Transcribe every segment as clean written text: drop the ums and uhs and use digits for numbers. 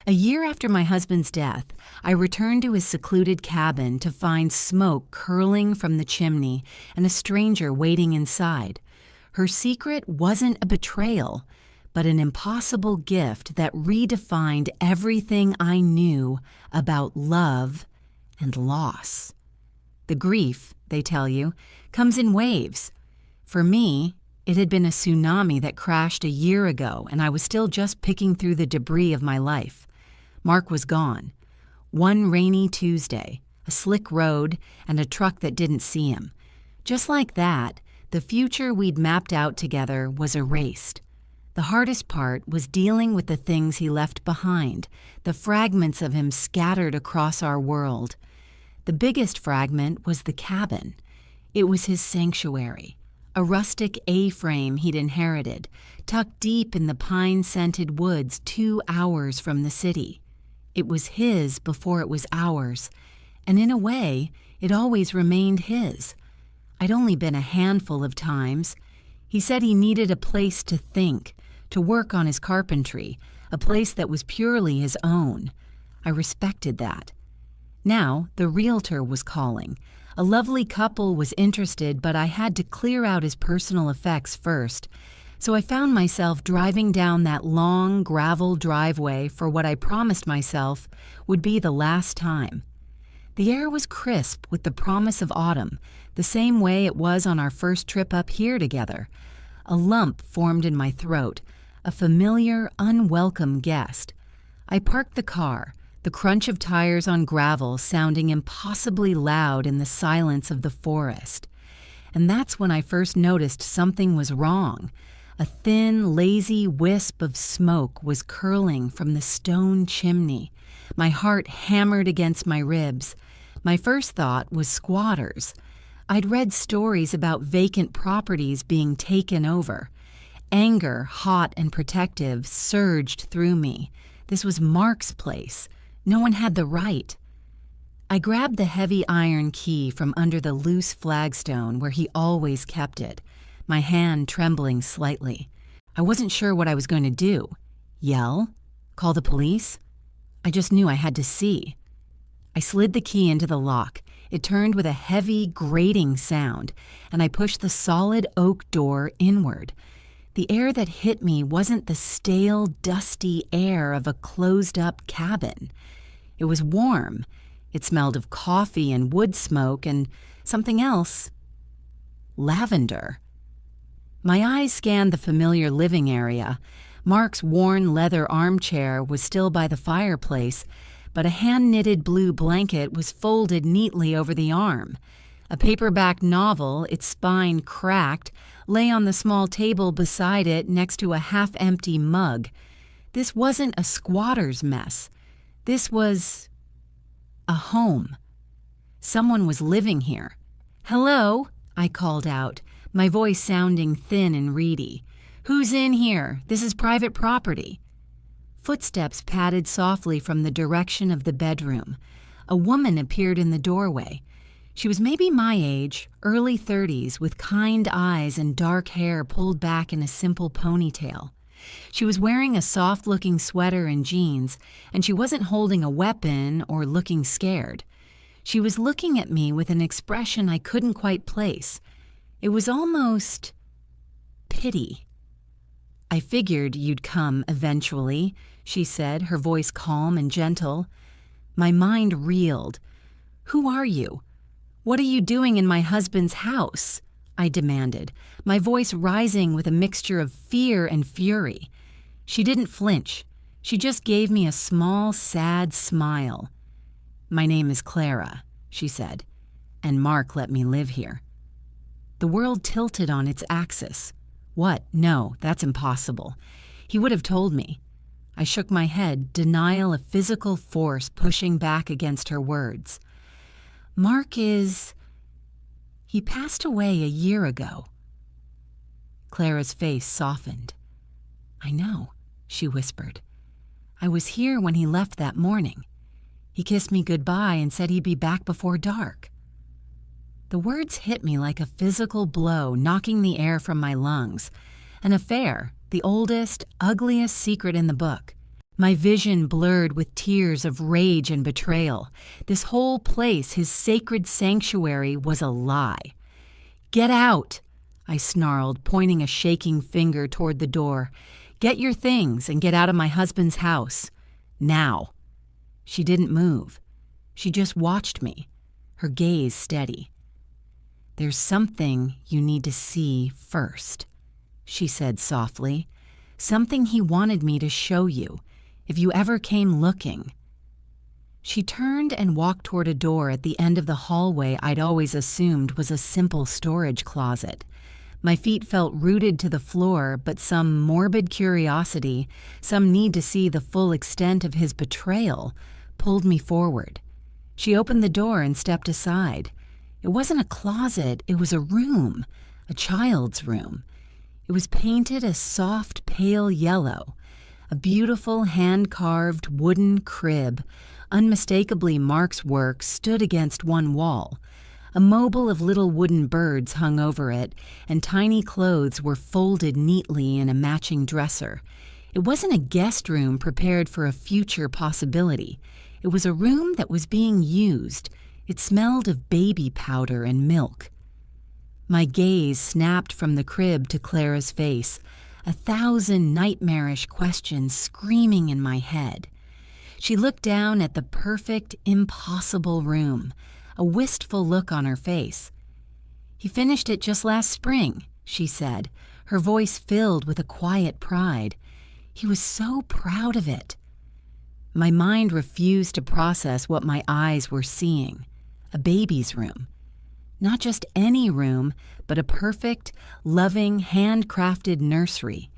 A year after my husband's death, I returned to his secluded cabin to find smoke curling from the chimney and a stranger waiting inside. Her secret wasn't a betrayal, but an impossible gift that redefined everything I knew about love and loss. The grief, they tell you, comes in waves. For me, it had been a tsunami that crashed a year ago, and I was still just picking through the debris of my life. Mark was gone. One rainy Tuesday, a slick road, and a truck that didn't see him. Just like that, the future we'd mapped out together was erased. The hardest part was dealing with the things he left behind, the fragments of him scattered across our world. The biggest fragment was the cabin. It was his sanctuary, a rustic A-frame he'd inherited, tucked deep in the pine-scented woods 2 hours from the city. It was his before it was ours, and in a way, it always remained his. I'd only been a handful of times. He said he needed a place to think, to work on his carpentry, a place that was purely his own. I respected that. Now, the realtor was calling. A lovely couple was interested, but I had to clear out his personal effects first. So I found myself driving down that long gravel driveway for what I promised myself would be the last time. The air was crisp with the promise of autumn, the same way it was on our first trip up here together. A lump formed in my throat, a familiar, unwelcome guest. I parked the car, the crunch of tires on gravel sounding impossibly loud in the silence of the forest. And that's when I first noticed something was wrong. A thin, lazy wisp of smoke was curling from the stone chimney. My heart hammered against my ribs. My first thought was squatters. I'd read stories about vacant properties being taken over. Anger, hot and protective, surged through me. This was Mark's place. No one had the right. I grabbed the heavy iron key from under the loose flagstone where he always kept it, my hand trembling slightly. I wasn't sure what I was going to do. Yell? Call the police? I just knew I had to see. I slid the key into the lock. It turned with a heavy, grating sound, and I pushed the solid oak door inward. The air that hit me wasn't the stale, dusty air of a closed-up cabin. It was warm. It smelled of coffee and wood smoke and something else. Lavender. My eyes scanned the familiar living area. Mark's worn leather armchair was still by the fireplace, but a hand-knitted blue blanket was folded neatly over the arm. A paperback novel, its spine cracked, lay on the small table beside it next to a half-empty mug. This wasn't a squatter's mess. This was a home. Someone was living here. "Hello?" I called out, my voice sounding thin and reedy. "Who's in here? This is private property." Footsteps padded softly from the direction of the bedroom. A woman appeared in the doorway. She was maybe my age, early 30s, with kind eyes and dark hair pulled back in a simple ponytail. She was wearing a soft-looking sweater and jeans, and she wasn't holding a weapon or looking scared. She was looking at me with an expression I couldn't quite place. It was almost pity. "I figured you'd come eventually," she said, her voice calm and gentle. My mind reeled. "Who are you? What are you doing in my husband's house?" I demanded, my voice rising with a mixture of fear and fury. She didn't flinch. She just gave me a small, sad smile. "My name is Clara," she said, "and Mark let me live here." The world tilted on its axis. What? No, that's impossible. He would have told me. I shook my head, denial of physical force pushing back against her words. "Mark is... he passed away a year ago." Clara's face softened. "I know," she whispered. "I was here when he left that morning. He kissed me goodbye and said he'd be back before dark." The words hit me like a physical blow, knocking the air from my lungs. An affair, the oldest, ugliest secret in the book. My vision blurred with tears of rage and betrayal. This whole place, his sacred sanctuary, was a lie. "Get out!" I snarled, pointing a shaking finger toward the door. "Get your things and get out of my husband's house. Now." She didn't move. She just watched me, her gaze steady. "There's something you need to see first," she said softly. "Something he wanted me to show you, if you ever came looking." She turned and walked toward a door at the end of the hallway I'd always assumed was a simple storage closet. My feet felt rooted to the floor, but some morbid curiosity, some need to see the full extent of his betrayal, pulled me forward. She opened the door and stepped aside. It wasn't a closet, it was a room, a child's room. It was painted a soft, pale yellow, a beautiful hand-carved wooden crib. Unmistakably Mark's work stood against one wall. A mobile of little wooden birds hung over it, and tiny clothes were folded neatly in a matching dresser. It wasn't a guest room prepared for a future possibility. It was a room that was being used. It smelled of baby powder and milk. My gaze snapped from the crib to Clara's face, 1,000 nightmarish questions screaming in my head. She looked down at the perfect, impossible room, a wistful look on her face. "He finished it just last spring," she said, her voice filled with a quiet pride. "He was so proud of it." My mind refused to process what my eyes were seeing. A baby's room. Not just any room, but a perfect, loving, handcrafted nursery.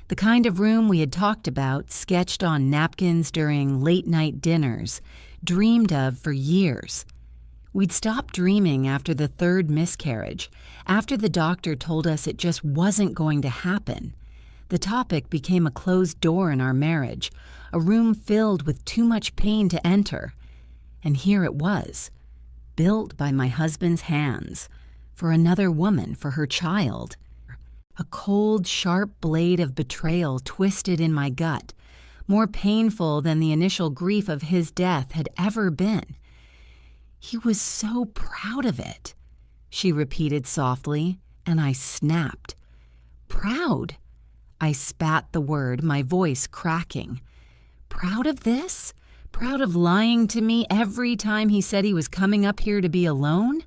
The kind of room we had talked about, sketched on napkins during late-night dinners, dreamed of for years. We'd stopped dreaming after the third miscarriage, after the doctor told us it just wasn't going to happen. The topic became a closed door in our marriage, a room filled with too much pain to enter. And here it was, built by my husband's hands, for another woman, for her child. A cold, sharp blade of betrayal twisted in my gut, more painful than the initial grief of his death had ever been. "He was so proud of it," she repeated softly, and I snapped. "Proud?" I spat the word, my voice cracking. "Proud of this? Proud of lying to me every time he said he was coming up here to be alone?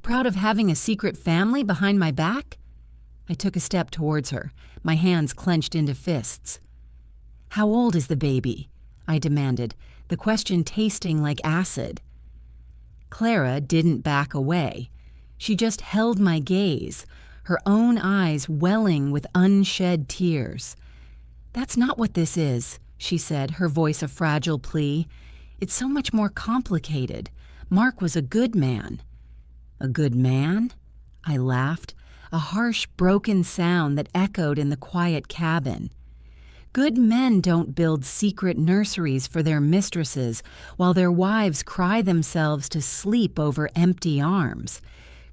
Proud of having a secret family behind my back?" I took a step towards her, my hands clenched into fists. "How old is the baby?" I demanded, the question tasting like acid. Clara didn't back away. She just held my gaze, her own eyes welling with unshed tears. "That's not what this is," she said, her voice a fragile plea. "It's so much more complicated. Mark was a good man." "A good man?" I laughed, a harsh, broken sound that echoed in the quiet cabin. "Good men don't build secret nurseries for their mistresses while their wives cry themselves to sleep over empty arms.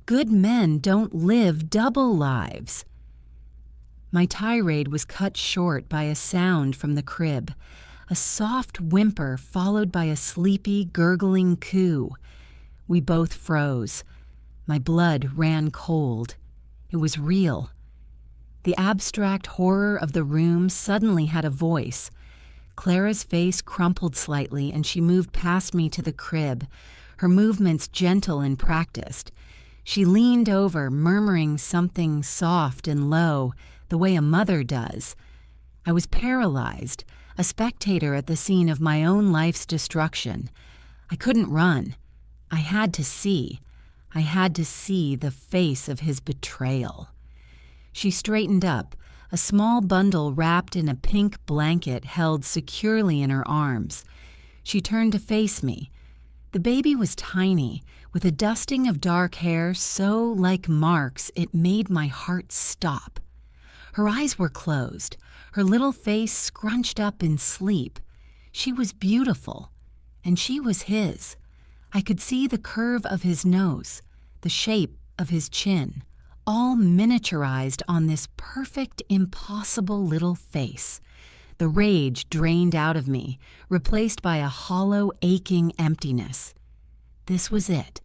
Good men don't live double lives." My tirade was cut short by a sound from the crib, a soft whimper followed by a sleepy, gurgling coo. We both froze. My blood ran cold. It was real. The abstract horror of the room suddenly had a voice. Clara's face crumpled slightly, and she moved past me to the crib, her movements gentle and practiced. She leaned over, murmuring something soft and low, the way a mother does. I was paralyzed, a spectator at the scene of my own life's destruction. I couldn't run. I had to see. I had to see the face of his betrayal. She straightened up, a small bundle wrapped in a pink blanket held securely in her arms. She turned to face me. The baby was tiny, with a dusting of dark hair so like Mark's it made my heart stop. Her eyes were closed, her little face scrunched up in sleep. She was beautiful, and she was his. I could see the curve of his nose, the shape of his chin, all miniaturized on this perfect, impossible little face. the rage drained out of me, replaced by a hollow, aching emptiness. This was it.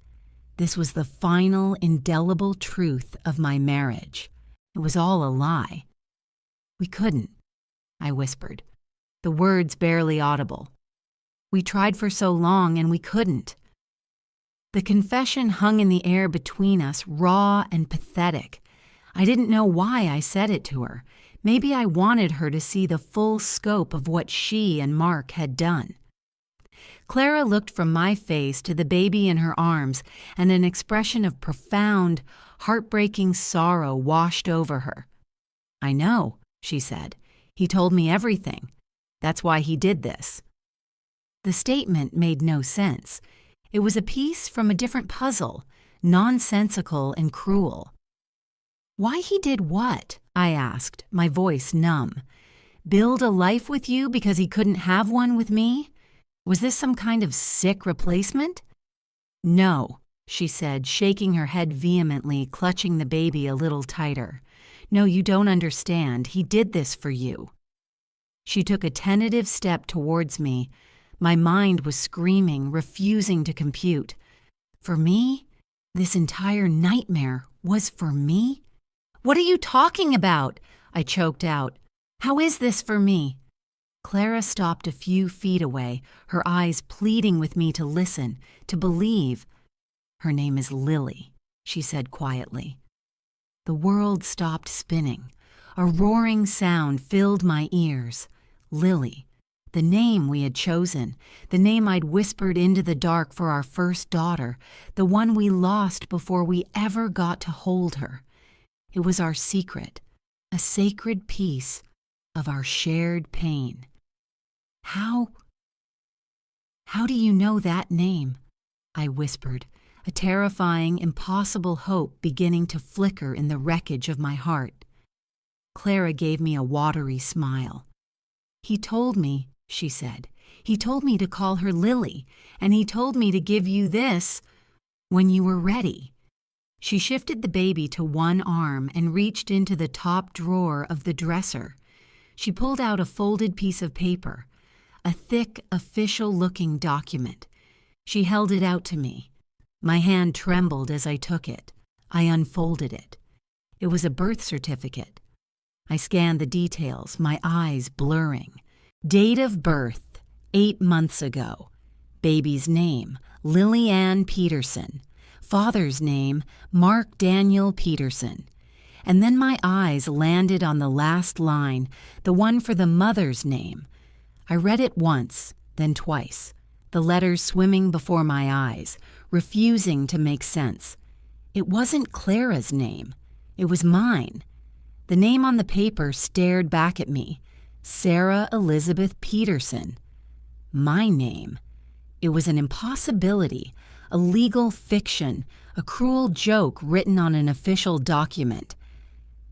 This was the final, indelible truth of my marriage. It was all a lie. "We couldn't," I whispered, the words barely audible. "We tried for so long and we couldn't." The confession hung in the air between us, raw and pathetic. I didn't know why I said it to her. Maybe I wanted her to see the full scope of what she and Mark had done. Clara looked from my face to the baby in her arms, and an expression of profound, heartbreaking sorrow washed over her. "I know," she said. "He told me everything. That's why he did this." The statement made no sense. It was a piece from a different puzzle, nonsensical and cruel. "Why he did what?" I asked, my voice numb. "Build a life with you because he couldn't have one with me? Was this some kind of sick replacement?" "No," she said, shaking her head vehemently, clutching the baby a little tighter. "No, you don't understand. He did this for you." She took a tentative step towards me. My mind was screaming, refusing to compute. For me? This entire nightmare was for me? "What are you talking about?" I choked out. "How is this for me?" Clara stopped a few feet away, her eyes pleading with me to listen, to believe. "Her name is Lily," she said quietly. The world stopped spinning. A roaring sound filled my ears. Lily. The name we had chosen, the name I'd whispered into the dark for our first daughter, the one we lost before we ever got to hold her. It was our secret, a sacred piece of our shared pain. How do you know that name?" I whispered, a terrifying, impossible hope beginning to flicker in the wreckage of my heart. Clara gave me a watery smile. "He told me," she said. "He told me to call her Lily, and he told me to give you this when you were ready." She shifted the baby to one arm and reached into the top drawer of the dresser. She pulled out a folded piece of paper, a thick, official-looking document. She held it out to me. My hand trembled as I took it. I unfolded it. It was a birth certificate. I scanned the details, my eyes blurring. Date of birth, 8 months ago. Baby's name, Lily Ann Peterson. Father's name, Mark Daniel Peterson. And then my eyes landed on the last line, the one for the mother's name. I read it once, then twice, the letters swimming before my eyes, refusing to make sense. It wasn't Clara's name. It was mine. The name on the paper stared back at me. Sarah Elizabeth Peterson. My name. It was an impossibility, a legal fiction, a cruel joke written on an official document.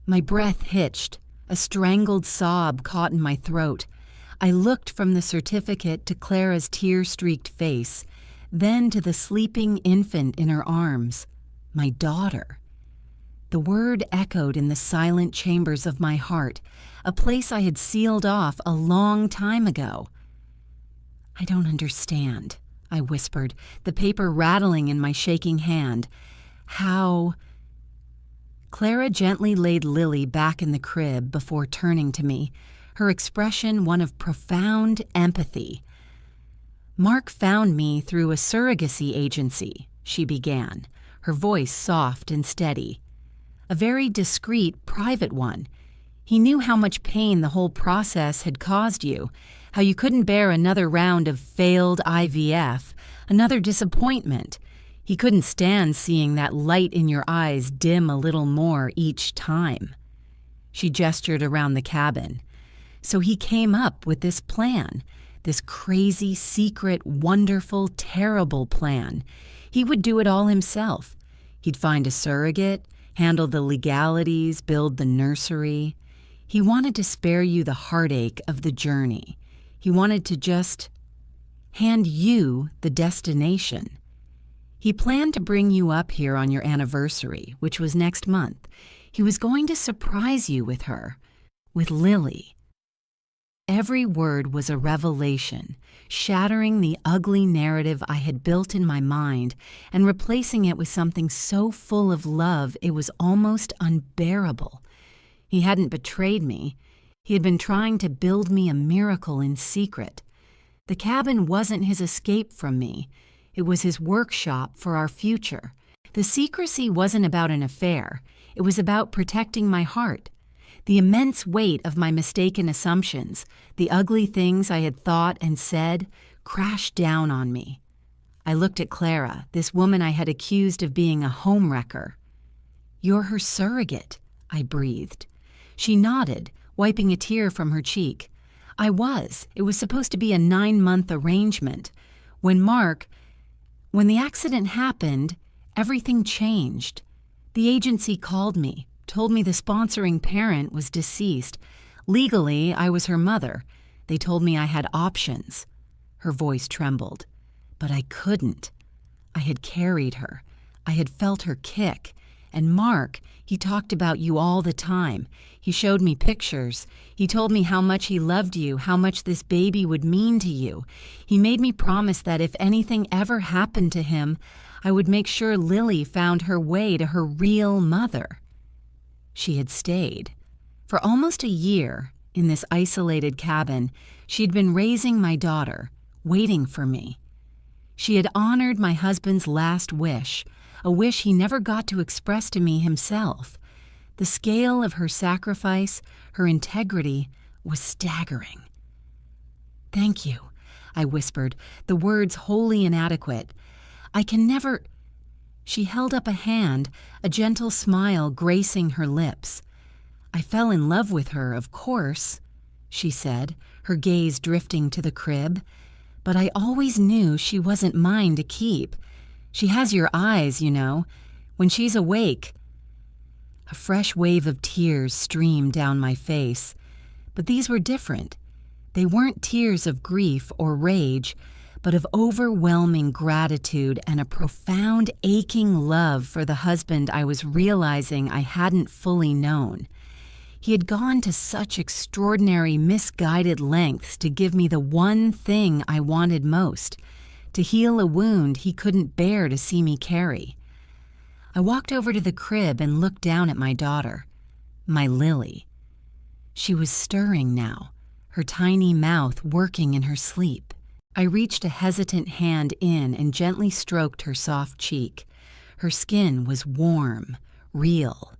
My breath hitched. A strangled sob caught in my throat. I looked from the certificate to Clara's tear-streaked face, then to the sleeping infant in her arms. My daughter. The word echoed in the silent chambers of my heart, a place I had sealed off a long time ago. "I don't understand," I whispered, the paper rattling in my shaking hand. "How—" Clara gently laid Lily back in the crib before turning to me, her expression one of profound empathy. "Mark found me through a surrogacy agency," she began, her voice soft and steady. "A very discreet, private one. He knew how much pain the whole process had caused you, how you couldn't bear another round of failed IVF, another disappointment. He couldn't stand seeing that light in your eyes dim a little more each time." She gestured around the cabin. "So he came up with this plan, this crazy, secret, wonderful, terrible plan. He would do it all himself. He'd find a surrogate, handle the legalities, build the nursery. He wanted to spare you the heartache of the journey. He wanted to just hand you the destination. He planned to bring you up here on your anniversary, which was next month. He was going to surprise you with her, with Lily." Every word was a revelation, shattering the ugly narrative I had built in my mind and replacing it with something so full of love it was almost unbearable. He hadn't betrayed me. He had been trying to build me a miracle in secret. The cabin wasn't his escape from me. It was his workshop for our future. The secrecy wasn't about an affair. It was about protecting my heart. The immense weight of my mistaken assumptions, the ugly things I had thought and said, crashed down on me. I looked at Clara, this woman I had accused of being a homewrecker. "You're her surrogate," I breathed. She nodded, wiping a tear from her cheek. I was. It was supposed to be a 9-month arrangement. When the accident happened, everything changed. The agency called me, told me the sponsoring parent was deceased. Legally, I was her mother. They told me I had options. Her voice trembled. But I couldn't. I had carried her. I had felt her kick. And Mark, he talked about you all the time. He showed me pictures. He told me how much he loved you, how much this baby would mean to you. He made me promise that if anything ever happened to him, I would make sure Lily found her way to her real mother. She had stayed. For almost a year, in this isolated cabin, she'd been raising my daughter, waiting for me. She had honored my husband's last wish, a wish he never got to express to me himself. The scale of her sacrifice, her integrity, was staggering. "Thank you," I whispered, the words wholly inadequate. "I can never—" She held up a hand, a gentle smile gracing her lips. "I fell in love with her, of course," she said, her gaze drifting to the crib. "But I always knew she wasn't mine to keep. She has your eyes, you know. When she's awake—" A fresh wave of tears streamed down my face. But these were different. They weren't tears of grief or rage, but of overwhelming gratitude and a profound, aching love for the husband I was realizing I hadn't fully known. He had gone to such extraordinary, misguided lengths to give me the one thing I wanted most, to heal a wound he couldn't bear to see me carry. I walked over to the crib and looked down at my daughter, my Lily. She was stirring now, her tiny mouth working in her sleep. I reached a hesitant hand in and gently stroked her soft cheek. Her skin was warm, real.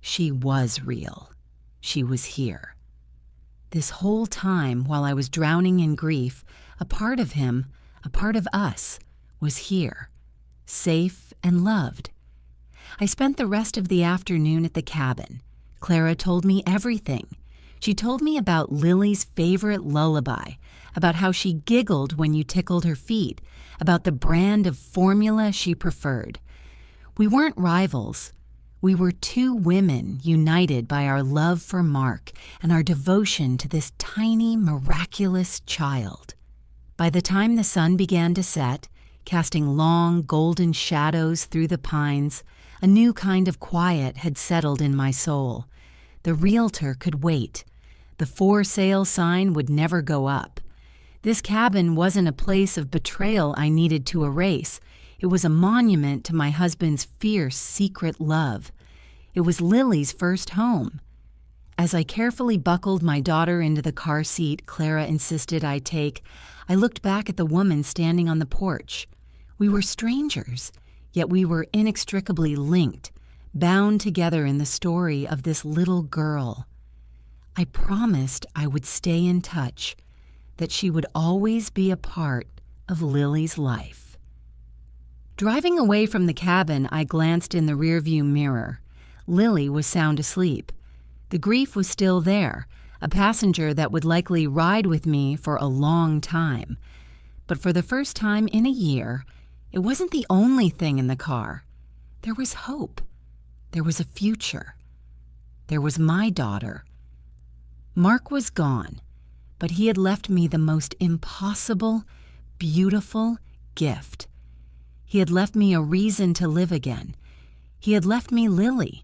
She was real. She was here. This whole time, while I was drowning in grief, a part of him, a part of us, was here, safe and loved. I spent the rest of the afternoon at the cabin. Clara told me everything. She told me about Lily's favorite lullaby, about how she giggled when you tickled her feet, about the brand of formula she preferred. We weren't rivals. We were two women united by our love for Mark and our devotion to this tiny, miraculous child. By the time the sun began to set, casting long, golden shadows through the pines, a new kind of quiet had settled in my soul. The realtor could wait. The for sale sign would never go up. This cabin wasn't a place of betrayal I needed to erase. It was a monument to my husband's fierce, secret love. It was Lily's first home. As I carefully buckled my daughter into the car seat Clara insisted I take, I looked back at the woman standing on the porch. We were strangers, yet we were inextricably linked, bound together in the story of this little girl. I promised I would stay in touch, that she would always be a part of Lily's life. Driving away from the cabin, I glanced in the rearview mirror. Lily was sound asleep. The grief was still there, a passenger that would likely ride with me for a long time. But for the first time in a year, it wasn't the only thing in the car. There was hope. There was a future. There was my daughter. Mark was gone, but he had left me the most impossible, beautiful gift. He had left me a reason to live again. He had left me Lily,